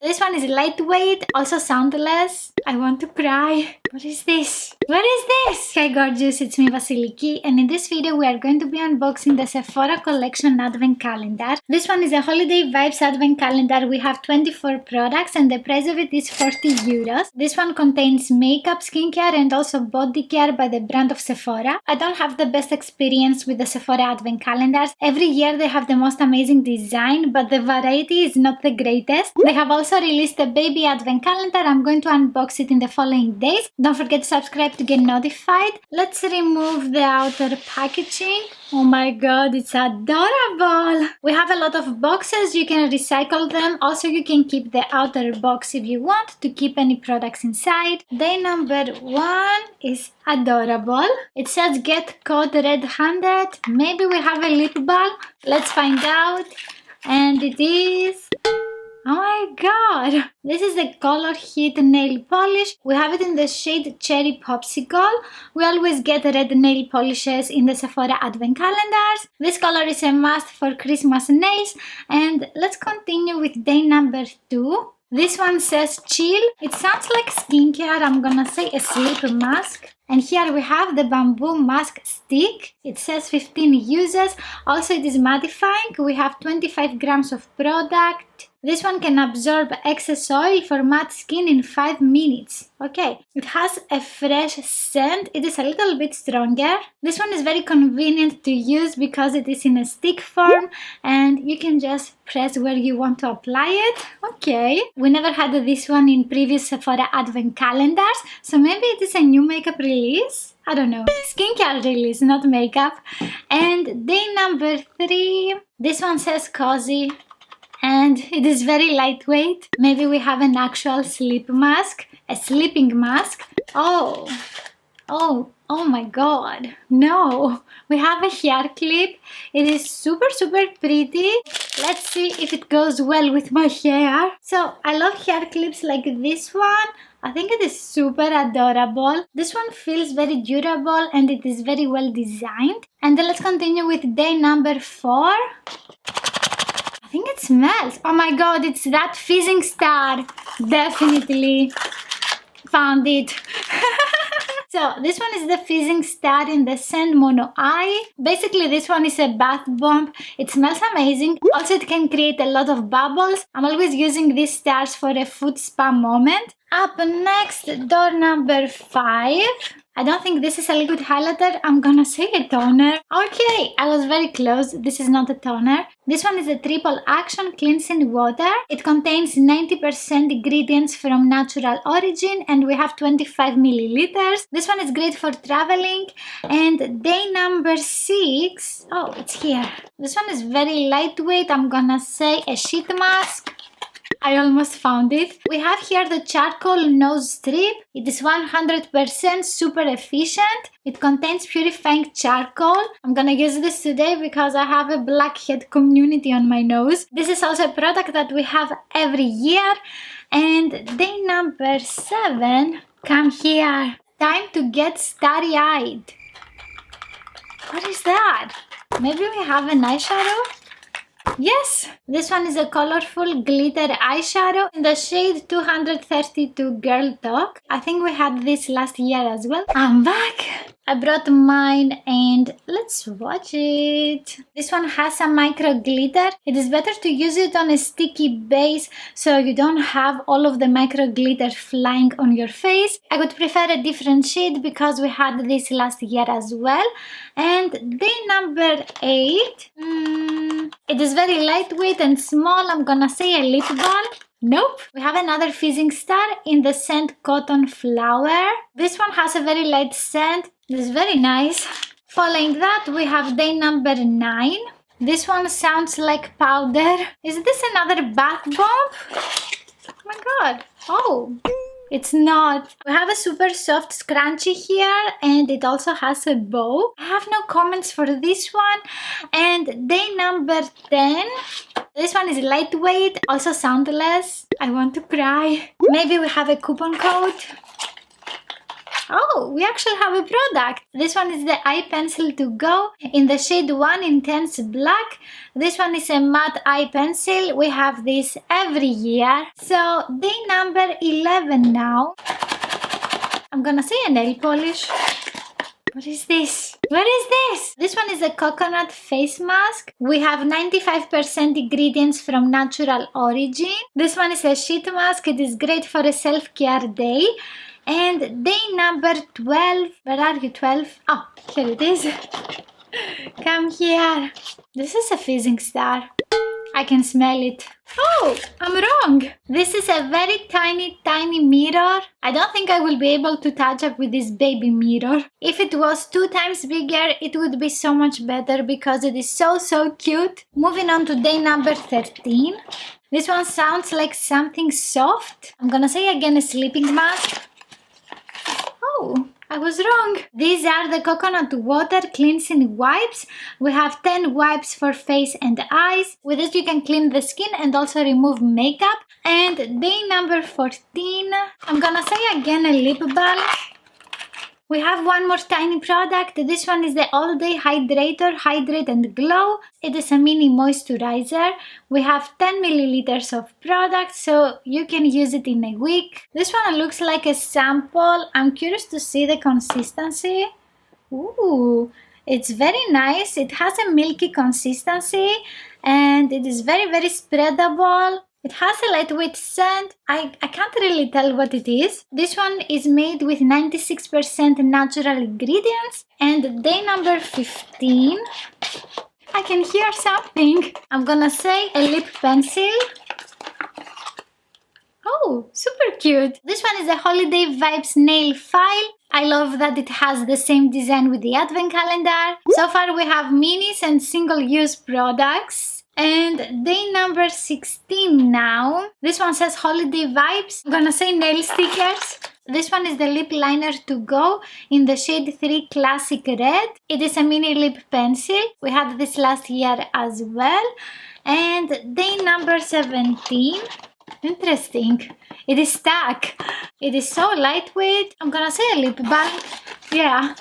This one is lightweight, also soundless. I want to cry. What is this? What is this? Hey gorgeous, it's me Vasilikis, and in this video we are going to be unboxing the Sephora Collection Advent Calendar. This one is a Holiday Vibes Advent Calendar. We have 24 products and the price of it is 40 euros. This one contains makeup, skincare and also body care by the brand of Sephora. I don't have the best experience with the Sephora Advent Calendars. Every year they have the most amazing design, but the variety is not the greatest. They have also released a baby Advent Calendar. I'm going to unbox it in the following days. Don't forget to subscribe to get notified. Let's remove the outer packaging. Oh my god, it's adorable! We have a lot of boxes, you can recycle them. Also, you can keep the outer box if you want to keep any products inside. Day number 1 is adorable. It says get caught red-handed. Maybe we have a lip balm. Let's find out. And it is... oh my god! This is the Color Hit nail polish. We have it in the shade Cherry Popsicle. We always get red nail polishes in the Sephora Advent Calendars. This color is a must for Christmas nails. And let's continue with day number 2. This one says chill. It sounds like skincare. I'm gonna say a sleep mask. And here we have the bamboo mask stick. It says 15 uses. Also it is mattifying. We have 25 grams of product. This one can absorb excess oil for matte skin in 5 minutes. Okay, it has a fresh scent. It is a little bit stronger. This one is very convenient to use because it is in a stick form and you can just press where you want to apply it. Okay, we never had this one in previous Sephora Advent Calendars, so maybe it is a new makeup release? I don't know. Skincare release, not makeup. And day number 3. This one says cozy. And it is very lightweight. Maybe we have an actual sleep mask, a sleeping mask. Oh my god. No, we have a hair clip. It is super pretty. Let's see if it goes well with my hair. So I love hair clips like this one. I think it is super adorable. This one feels very durable and it is very well designed. And then let's continue with day number 4. I think it smells. Oh my god, it's that fizzing star. Definitely found it. So this one is the fizzing star in the scent Mono Eye. Basically this one is a bath bomb. It smells amazing. Also it can create a lot of bubbles. I'm always using these stars for a foot spa moment. Up next, door number 5. I don't think this is a liquid highlighter. I'm gonna say a toner. Okay, I was very close. This is not a toner. This one is a triple action cleansing water. It contains 90% ingredients from natural origin and we have 25 milliliters. This one is great for traveling. And day number 6. Oh, it's here. This one is very lightweight. I'm gonna say a sheet mask. I almost found it. We have here the charcoal nose strip. It is 100% super efficient. It contains purifying charcoal. I'm gonna use this today because I have a blackhead community on my nose. This is also a product that we have every year. And day number 7, come here. Time to get starry-eyed. What is that? Maybe we have an eyeshadow? Yes, this one is a colorful glitter eyeshadow in the shade 232 Girl Talk. I think we had this last year as well. I'm back! I brought mine and let's swatch it. This one has some micro glitter. It is better to use it on a sticky base so you don't have all of the micro glitter flying on your face. I would prefer a different shade because we had this last year as well. And day number 8. It is very lightweight and small. I'm gonna say a lip balm. Nope. We have another fizzing star in the scent Cotton Flower. This one has a very light scent. This is very nice. Following that, we have day number 9. This one sounds like powder. Is this another bath bomb? Oh my god. Oh. It's not. We have a super soft scrunchie here and it also has a bow. I have no comments for this one. And day number 10. This one is lightweight, also soundless. I want to cry. Maybe we have a coupon code. Oh, we actually have a product. This one is the eye pencil to go in the shade 1 Intense Black. This one is a matte eye pencil. We have this every year. So day number 11 now. I'm gonna say a nail polish. What is this? What is this? This one is a coconut face mask. We have 95% ingredients from natural origin. This one is a sheet mask. It is great for a self-care day. And day number 12. Where are you, 12? Oh, here it is. Come here. This is a fizzing star. I can smell it. Oh, I'm wrong. This is a very tiny mirror. I don't think I will be able to touch up with this baby mirror. If it was 2 times bigger, it would be so much better because it is so cute. Moving on to day number 13. This one sounds like something soft. I'm gonna say again a sleeping mask. Oh, I was wrong. These are the coconut water cleansing wipes. We have 10 wipes for face and eyes. With this you can clean the skin and also remove makeup. And day number 14, I'm gonna say again a lip balm. We have one more tiny product. This one is the All Day Hydrator, Hydrate and Glow. It is a mini moisturizer. We have 10 milliliters of product, so you can use it in a week. This one looks like a sample. I'm curious to see the consistency. Ooh, it's very nice. It has a milky consistency and it is very spreadable. It has a lightweight scent. I can't really tell what it is. This one is made with 96% natural ingredients. And day number 15, I can hear something. I'm gonna say a lip pencil. Oh, super cute. This one is a Holiday Vibes nail file. I love that it has the same design with the Advent Calendar. So far we have minis and single-use products. And day number 16 now. This one says Holiday Vibes. I'm gonna say nail stickers. This one is the lip liner to go in the shade 3 Classic Red. It is a mini lip pencil. We had this last year as well. And day number 17. Interesting. It is stuck. It is so lightweight. I'm gonna say a lip balm. Yeah.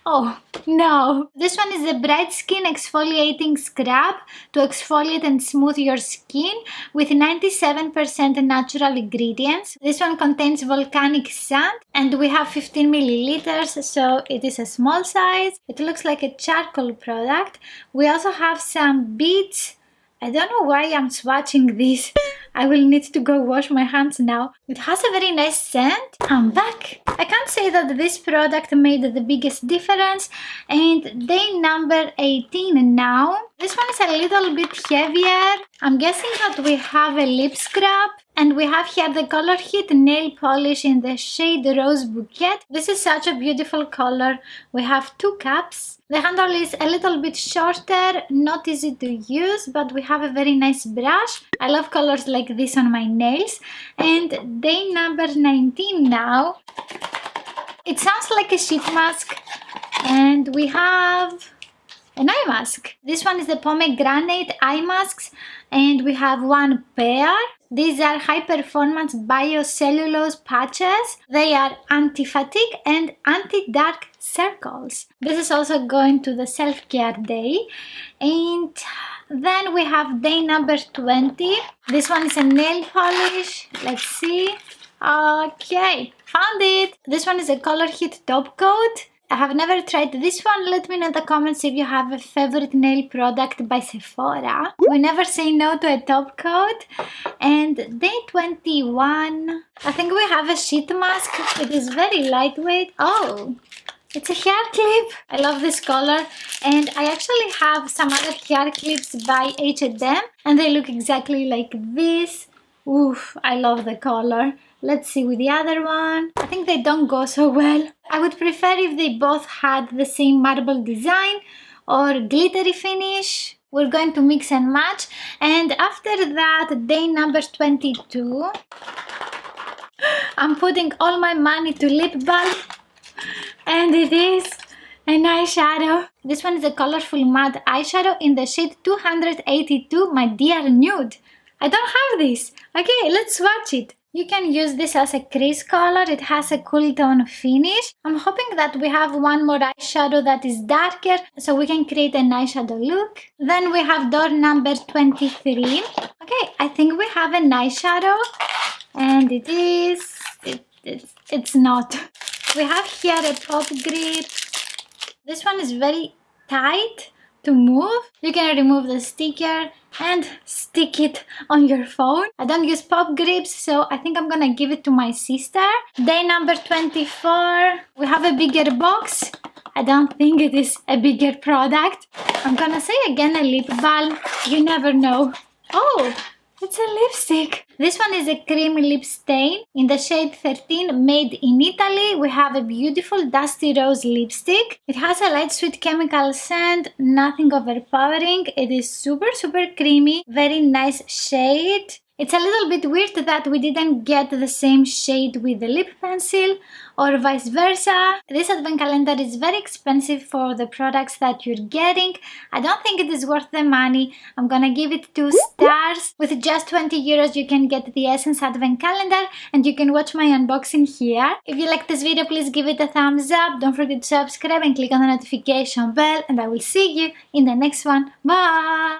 Oh, no. This one is the Bright Skin Exfoliating Scrub to exfoliate and smooth your skin with 97% natural ingredients. This one contains volcanic sand and we have 15 milliliters, so it is a small size. It looks like a charcoal product. We also have some beads. I don't know why I'm swatching this. I will need to go wash my hands now. It has a very nice scent. I'm back. I can't say that this product made the biggest difference. And day number 18 now. This one is a little bit heavier. I'm guessing that we have a lip scrub. And we have here the Color Hit nail polish in the shade Rose Bouquet. This is such a beautiful color. We have 2 cups. The handle is a little bit shorter, not easy to use, but we have a very nice brush. I love colors like this on my nails. And day number 19 now. It sounds like a sheet mask. And we have an eye mask. This one is the pomegranate eye masks. And we have 1 pair. These are high-performance biocellulose patches. They are anti-fatigue and anti-dark circles. This is also going to the self-care day. And then we have day number 20. This one is a nail polish. Let's see. Okay, found it. This one is a Color Hit top coat. I have never tried this one. Let me know in the comments if you have a favorite nail product by Sephora. We never say no to a top coat. And day 21, I think we have a sheet mask. It is very lightweight. Oh, it's a hair clip. I love this color. And I actually have some other hair clips by H&M and they look exactly like this. Oof, I love the color. Let's see with the other one. I think they don't go so well. I would prefer if they both had the same marble design or glittery finish. We're going to mix and match. And after that, day number 22. I'm putting all my money to lip balm. And it is an eyeshadow. This one is a colorful matte eyeshadow in the shade 282, My Dear Nude. I don't have this. Okay, let's swatch it. You can use this as a crease color. It has a cool tone finish. I'm hoping that we have one more eyeshadow that is darker so we can create an eyeshadow look. Then we have door number 23. Okay, I think we have an eyeshadow and it's not. We have here a pop grip. This one is very tight to move. You can remove the sticker and stick it on your phone. I don't use pop grips, so I think I'm gonna give it to my sister. Day number 24. We have a bigger box. I don't think it is a bigger product. I'm gonna say again a lip balm. You never know. Oh! It's a lipstick. This one is a cream lip stain in the shade 13, made in Italy. We have a beautiful dusty rose lipstick. It has a light sweet chemical scent, nothing overpowering. It is super creamy, very nice shade. It's a little bit weird that we didn't get the same shade with the lip pencil or vice versa. This advent calendar is very expensive for the products that you're getting. I don't think it is worth the money. I'm gonna give it 2 stars. With just 20 euros you can get the Essence advent calendar and you can watch my unboxing here. If you like this video, please give it a thumbs up. Don't forget to subscribe and click on the notification bell, and I will see you in the next one. Bye!